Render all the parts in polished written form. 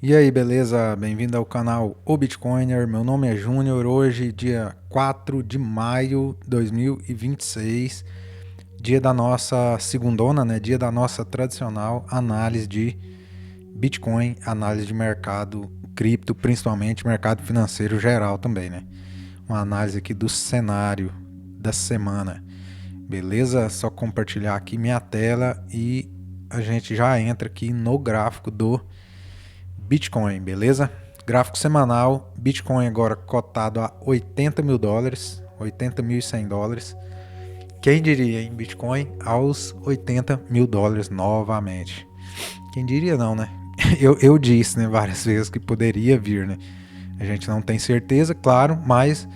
E aí, beleza? Bem-vindo ao canal O Bitcoiner. Meu nome é Júnior. Hoje, dia 4 de maio de 2026, dia da nossa segundona, né? Dia da nossa tradicional análise de Bitcoin, análise de mercado cripto, principalmente mercado financeiro geral também, né? Uma análise aqui do cenário da semana. Beleza? Só compartilhar aqui minha tela e a gente já entra aqui no gráfico do Bitcoin, beleza? Gráfico semanal, Bitcoin agora cotado a 80 mil dólares, 80.100 dólares. Quem diria, em Bitcoin aos 80 mil dólares novamente? Quem diria não, né? Eu disse, né, várias vezes que poderia vir, né? A gente não tem certeza, claro, mas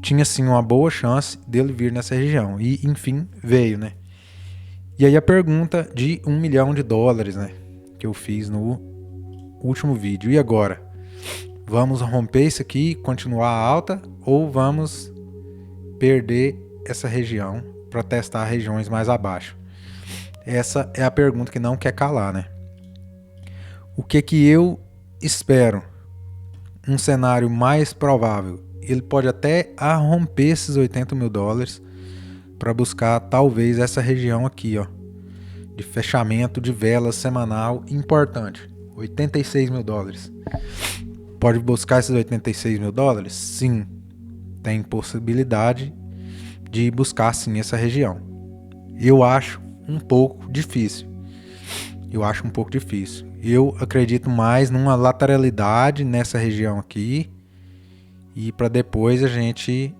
tinha sim uma boa chance dele vir nessa região. E, enfim, veio, né? E aí a pergunta de 1 milhão de dólares, né? Que eu fiz no último vídeo. E agora? Vamos romper isso aqui, continuar alta ou vamos perder essa região para testar regiões mais abaixo? Essa é a pergunta que não quer calar, né? O que eu espero? Um cenário mais provável. Ele pode até romper esses 80 mil dólares para buscar talvez essa região aqui, ó, de fechamento de vela semanal importante. 86 mil dólares. Pode buscar esses 86 mil dólares? Sim, tem possibilidade de buscar sim essa região. Eu acho um pouco difícil. Eu acredito mais numa lateralidade nessa região aqui e para depois a gente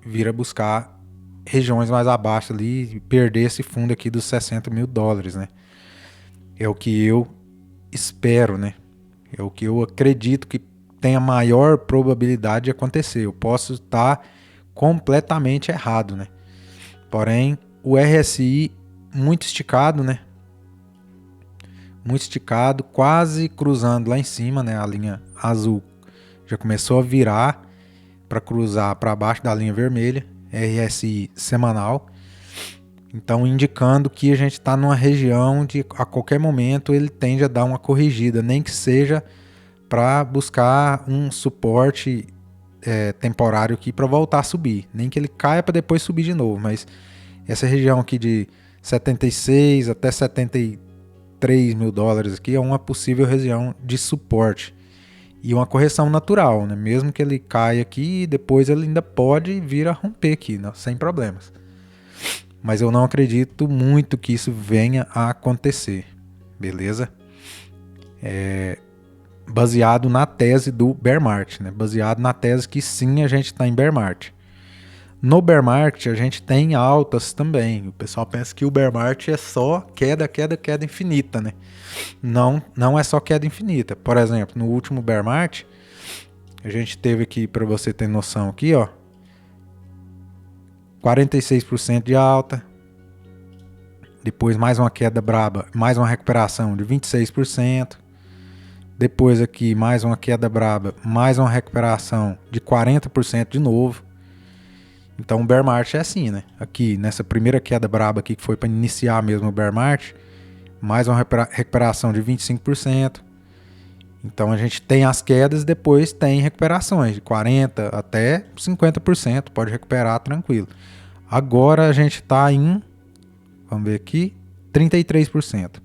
vir a buscar regiões mais abaixo ali e perder esse fundo aqui dos 60 mil dólares, né? É o que eu espero, né? É o que eu acredito que tem a maior probabilidade de acontecer. Eu posso estar completamente errado, né? Porém, o RSI muito esticado, né? Muito esticado, quase cruzando lá em cima, né? A linha azul já começou a virar para cruzar para baixo da linha vermelha, RSI semanal. Então, indicando que a gente está numa região de a qualquer momento ele tende a dar uma corrigida, nem que seja para buscar um suporte temporário aqui para voltar a subir. Nem que ele caia para depois subir de novo, mas essa região aqui de 76 até 73 mil dólares aqui é uma possível região de suporte e uma correção natural, né? Mesmo que ele caia aqui, depois ele ainda pode vir a romper aqui, né? Sem problemas. Mas eu não acredito muito que isso venha a acontecer, beleza? Baseado na tese do bear market, né? Baseado na tese que sim, a gente está em bear market. No bear market a gente tem altas também. O pessoal pensa que o bear market é só queda, queda, queda infinita, né? Não é só queda infinita. Por exemplo, no último bear market, a gente teve aqui, para você ter noção aqui, ó, 46% de alta. Depois mais uma queda braba, mais uma recuperação de 26%. Depois aqui mais uma queda braba, mais uma recuperação de 40% de novo. Então o bear market é assim, né? Aqui nessa primeira queda braba aqui que foi para iniciar mesmo o bear market, mais uma recuperação de 25%. Então a gente tem as quedas e depois tem recuperações de 40% até 50%, pode recuperar tranquilo. Agora a gente está em, vamos ver aqui, 33%.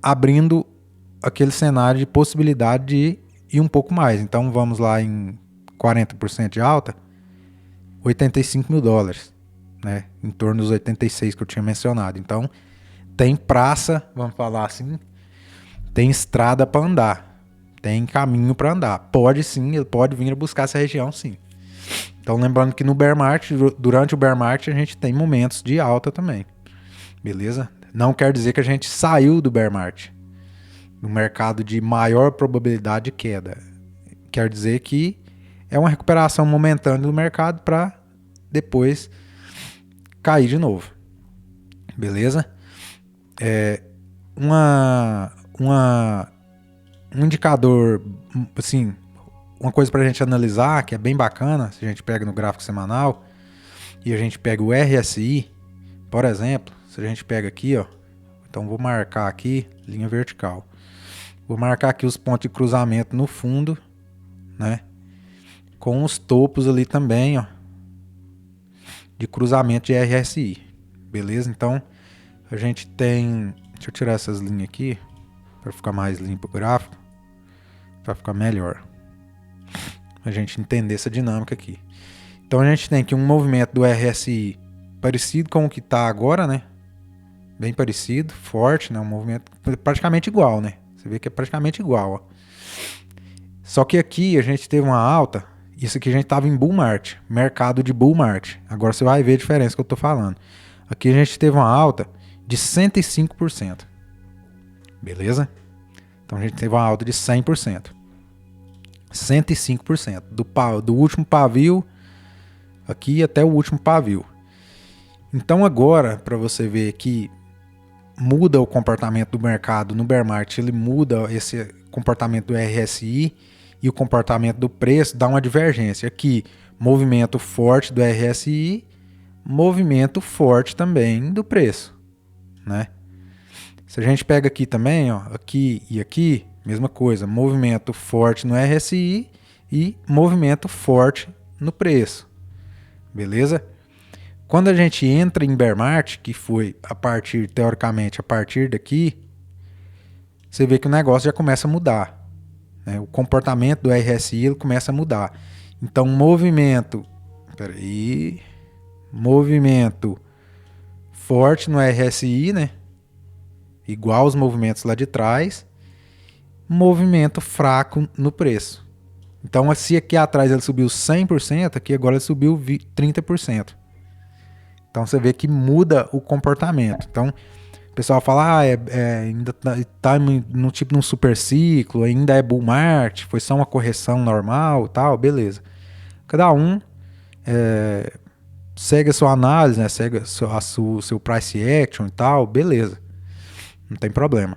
Abrindo aquele cenário de possibilidade de ir um pouco mais. Então vamos lá em 40% de alta, 85 mil dólares, né? Em torno dos 86 que eu tinha mencionado. Então tem praça, vamos falar assim, tem estrada para andar, tem caminho para andar. Pode sim, ele pode vir buscar essa região sim. Então lembrando que no bear market, durante o bear market a gente tem momentos de alta também, beleza? Não quer dizer que a gente saiu do bear market, no mercado de maior probabilidade de queda. Quer dizer que é uma recuperação momentânea do mercado para depois cair de novo, beleza? Um indicador, assim, uma coisa para a gente analisar, que é bem bacana, se a gente pega no gráfico semanal e a gente pega o RSI, por exemplo, se a gente pega aqui, ó, Então vou marcar aqui linha vertical. Vou marcar aqui os pontos de cruzamento no fundo, né? Com os topos ali também, ó, de cruzamento de RSI. Beleza? Então a gente tem... Deixa eu tirar essas linhas aqui para ficar mais limpo o gráfico, para ficar melhor. A gente entender essa dinâmica aqui. Então a gente tem aqui um movimento do RSI parecido com o que está agora, né? Bem parecido, forte, né? Um movimento praticamente igual, né? Você vê que é praticamente igual, ó. Só que aqui a gente teve uma alta. Isso aqui a gente estava em bull market, mercado de bull market. Agora você vai ver a diferença que eu estou falando. Aqui a gente teve uma alta de 105%. Beleza? Então a gente teve uma alta de 100%. 105%. Do último pavio aqui até o último pavio. Então agora, para você ver que muda o comportamento do mercado no bear market, ele muda esse comportamento do RSI e o comportamento do preço, dá uma divergência. Aqui, movimento forte do RSI, movimento forte também do preço, né? Se a gente pega aqui também, ó, aqui e aqui, mesma coisa, movimento forte no RSI e movimento forte no preço. Beleza? Quando a gente entra em bear market, que foi teoricamente, a partir daqui, você vê que o negócio já começa a mudar, né? O comportamento do RSI ele começa a mudar. Então, movimento forte no RSI, né? Igual os movimentos lá de trás, movimento fraco no preço. Então, se aqui atrás ele subiu 100%, aqui agora ele subiu 30%. Então você vê que muda o comportamento. Então o pessoal fala, ainda tá no tipo de um super ciclo, ainda é bull market, foi só uma correção normal, tal, beleza. Cada um segue a sua análise, né? Segue o seu price action e tal, beleza. Não tem problema.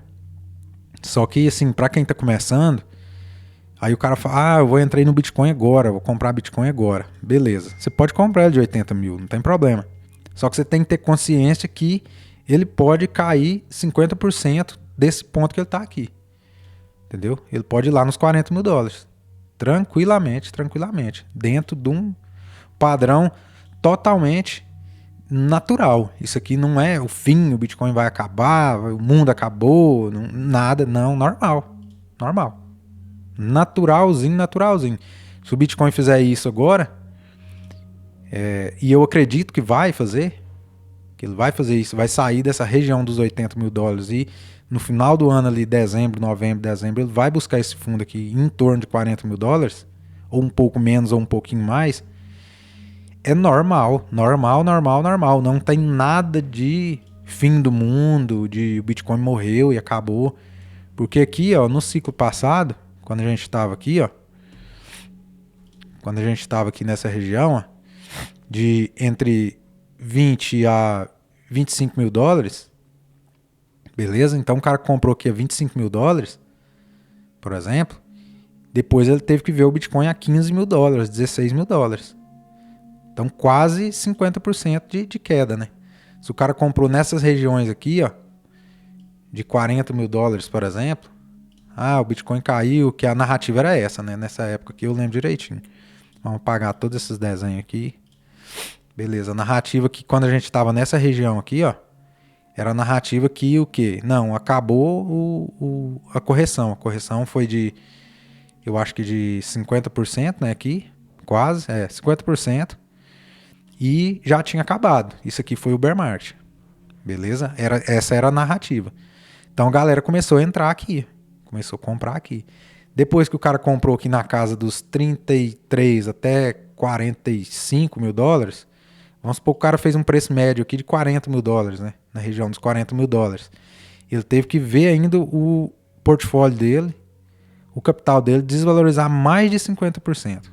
Só que assim, para quem tá começando, aí o cara fala, eu vou entrar no Bitcoin agora, vou comprar Bitcoin agora. Beleza. Você pode comprar ele de 80 mil, não tem problema. Só que você tem que ter consciência que ele pode cair 50% desse ponto que ele está aqui. Entendeu? Ele pode ir lá nos 40 mil dólares. Tranquilamente. Dentro de um padrão totalmente natural. Isso aqui não é o fim, o Bitcoin vai acabar, o mundo acabou, nada, não. Normal. Naturalzinho. Se o Bitcoin fizer isso agora... e eu acredito que vai fazer, que ele vai fazer isso, vai sair dessa região dos 80 mil dólares e no final do ano ali, novembro, dezembro, ele vai buscar esse fundo aqui em torno de 40 mil dólares, ou um pouco menos ou um pouquinho mais. É normal, não tem nada de fim do mundo, de o Bitcoin morreu e acabou, porque aqui, ó, no ciclo passado, quando a gente estava aqui, ó, nessa região, ó, de entre 20 a 25 mil dólares, beleza? Então o cara comprou aqui a 25 mil dólares, por exemplo, depois ele teve que ver o Bitcoin a 15 mil dólares, 16 mil dólares. Então quase 50% de queda, né? Se o cara comprou nessas regiões aqui, ó, de 40 mil dólares, por exemplo, o Bitcoin caiu, que a narrativa era essa, né? Nessa época aqui eu lembro direitinho. Vamos apagar todos esses desenhos aqui. Beleza, a narrativa que quando a gente estava nessa região aqui, ó, era a narrativa que o quê? Não, acabou a correção. A correção foi de, eu acho que de 50%, né, aqui, quase, 50%, e já tinha acabado. Isso aqui foi o bear market, beleza? Essa era a narrativa. Então a galera começou a entrar aqui, começou a comprar aqui. Depois que o cara comprou aqui na casa dos 33 até 45 mil dólares, vamos supor que o cara fez um preço médio aqui de 40 mil dólares, né? Na região dos 40 mil dólares. Ele teve que ver ainda o portfólio dele, o capital dele, desvalorizar mais de 50%.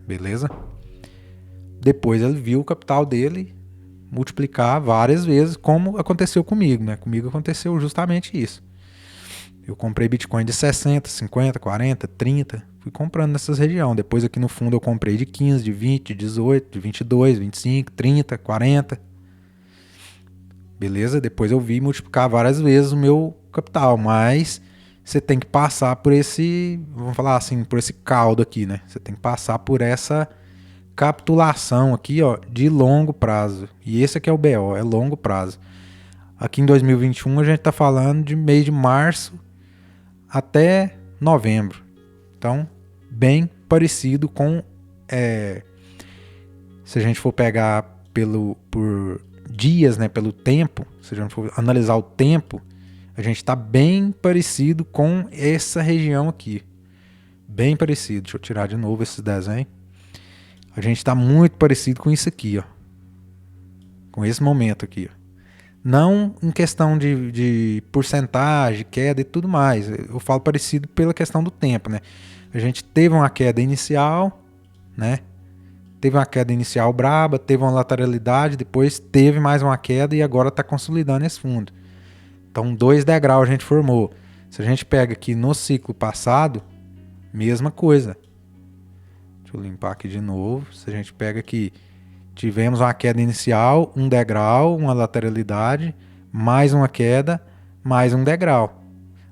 Beleza? Depois ele viu o capital dele multiplicar várias vezes, como aconteceu comigo, né? Comigo aconteceu justamente isso. Eu comprei Bitcoin de 60, 50, 40, 30, fui comprando nessas regiões. Depois aqui no fundo eu comprei de 15, de 20, de 18, de 22, 25, 30, 40. beleza? Depois eu vi multiplicar várias vezes o meu capital, mas você tem que passar por esse, vamos falar assim, por esse caldo aqui, né? Você tem que passar por essa capitulação aqui, ó, de longo prazo. E esse aqui é o BO, é longo prazo. Aqui em 2021 a gente tá falando de mês de março até novembro. Então, bem parecido com, se a gente for pegar por dias, né, pelo tempo, se a gente for analisar o tempo, a gente está bem parecido com essa região aqui. Bem parecido. Deixa eu tirar de novo esses desenhos. A gente está muito parecido com isso aqui, ó. Com esse momento aqui, ó. Não em questão de porcentagem, queda e tudo mais. Eu falo parecido pela questão do tempo, né? A gente teve uma queda inicial, né? Teve uma queda inicial braba, teve uma lateralidade, depois teve mais uma queda e agora está consolidando esse fundo. Então, 2 degraus a gente formou. Se a gente pega aqui no ciclo passado, mesma coisa. Deixa eu limpar aqui de novo. Se a gente pega aqui, tivemos uma queda inicial, 1 degrau, uma lateralidade, mais uma queda, mais um degrau.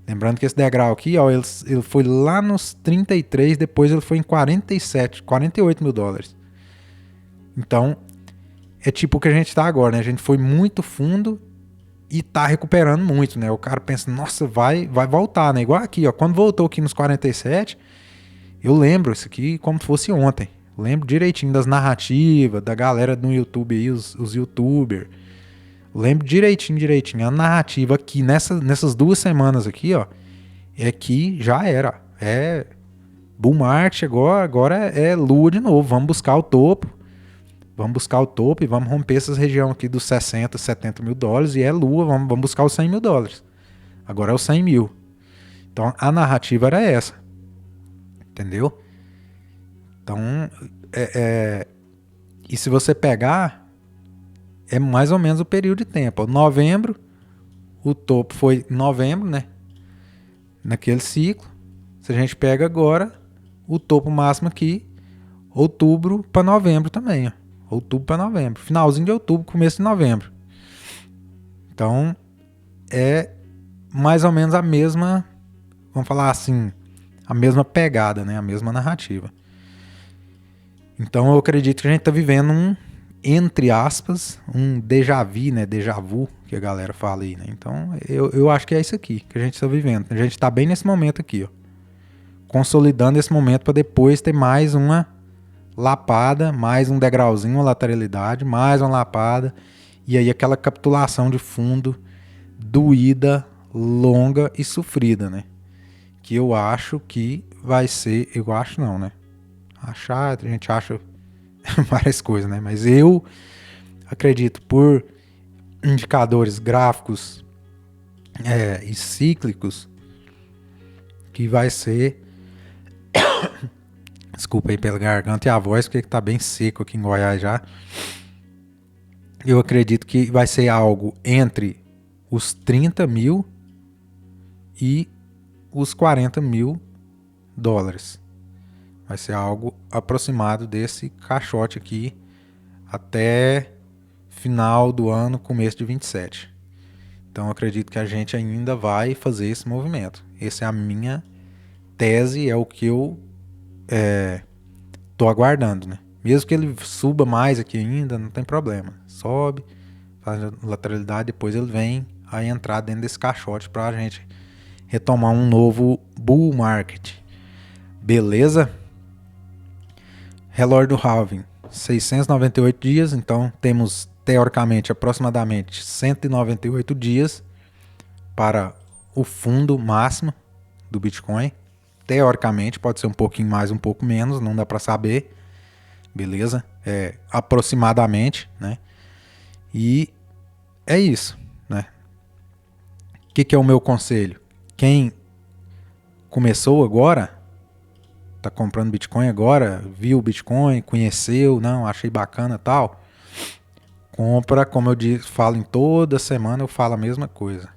Lembrando que esse degrau aqui, ó, ele foi lá nos 33, depois ele foi em 47, 48 mil dólares. Então, é tipo o que a gente está agora, né? A gente foi muito fundo e tá recuperando muito, né? O cara pensa, nossa, vai voltar, né? Igual aqui, ó. Quando voltou aqui nos 47, eu lembro isso aqui como se fosse ontem. Eu lembro direitinho das narrativas, da galera no YouTube aí, os youtubers. Eu lembro direitinho. A narrativa aqui nessas 2 semanas aqui, ó, é que já era. É bull market agora é lua de novo. Vamos buscar o topo. E vamos romper essas regiões aqui dos 60, 70 mil dólares e é lua, vamos buscar os 100 mil dólares. Agora é os 100 mil. Então a narrativa era essa. Entendeu? Então, e se você pegar, é mais ou menos o período de tempo. Novembro, o topo foi novembro, né? Naquele ciclo. Se a gente pega agora, o topo máximo aqui, outubro para novembro também, ó. Outubro para novembro. Finalzinho de outubro, começo de novembro. Então, é mais ou menos a mesma, vamos falar assim, a mesma pegada, né? A mesma narrativa. Então, eu acredito que a gente está vivendo um, entre aspas, um déjà vu, né? Déjà vu, que a galera fala aí, né? Então, eu acho que é isso aqui que a gente está vivendo. A gente está bem nesse momento aqui, ó. Consolidando esse momento para depois ter mais uma lapada, mais um degrauzinho, uma lateralidade, mais uma lapada, e aí aquela capitulação de fundo doída, longa e sofrida, né? Que eu acho que vai ser, eu acho não, né? Achar, a gente acha várias coisas, né? Mas eu acredito por indicadores gráficos e cíclicos que vai ser desculpa aí pela garganta e a voz, porque tá bem seco aqui em Goiás já. Eu acredito que vai ser algo entre os 30 mil e os 40 mil dólares. Vai ser algo aproximado desse caixote aqui até final do ano, começo de 27. Então eu acredito que a gente ainda vai fazer esse movimento. Essa é a minha tese, é o que eu tô aguardando, né? Mesmo que ele suba mais aqui ainda, não tem problema. Sobe, faz a lateralidade, depois ele vem a entrar dentro desse caixote para a gente retomar um novo bull market. Beleza? Relógio do halving, 698 dias, então temos teoricamente aproximadamente 198 dias para o fundo máximo do Bitcoin. Teoricamente, pode ser um pouquinho mais, um pouco menos, não dá para saber, beleza? Aproximadamente, né? E é isso, né? O que é o meu conselho? Quem começou agora, tá comprando Bitcoin agora, viu o Bitcoin, conheceu, não, achei bacana e tal, compra, como eu falo em toda semana, eu falo a mesma coisa.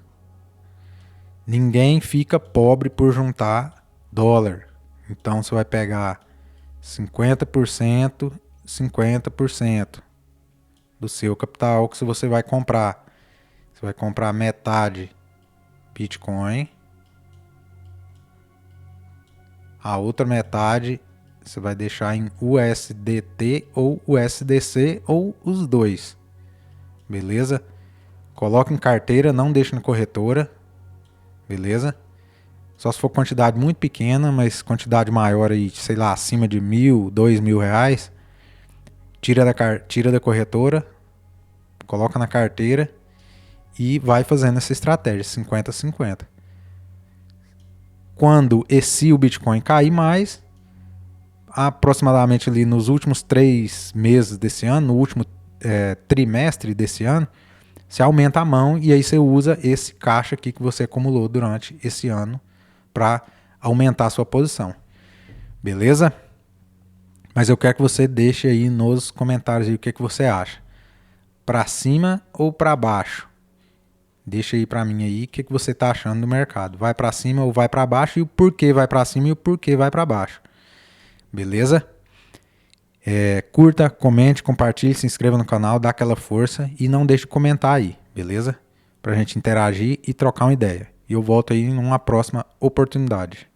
Ninguém fica pobre por juntar dólar. Então você vai pegar 50%, 50% do seu capital que você vai comprar. vai comprar metade Bitcoin. A outra metade você vai deixar em USDT ou USDC ou os dois. Beleza? Coloca em carteira, não deixa na corretora. Beleza? Só se for quantidade muito pequena, mas quantidade maior aí, sei lá, acima de R$1.000, R$2.000, tira da corretora, coloca na carteira e vai fazendo essa estratégia, 50-50. Quando o Bitcoin cair mais, aproximadamente ali nos últimos 3 meses desse ano, no último trimestre desse ano, você aumenta a mão e aí você usa esse caixa aqui que você acumulou durante esse ano para aumentar a sua posição. Beleza? Mas eu quero que você deixe aí nos comentários aí o que você acha. Para cima ou para baixo? Deixa aí para mim aí o que você está achando do mercado. Vai para cima ou vai para baixo e o porquê vai para cima e o porquê vai para baixo. Beleza? Curta, comente, compartilhe, se inscreva no canal, dá aquela força e não deixe de comentar aí, beleza? Pra gente interagir e trocar uma ideia. E eu volto aí numa próxima oportunidade.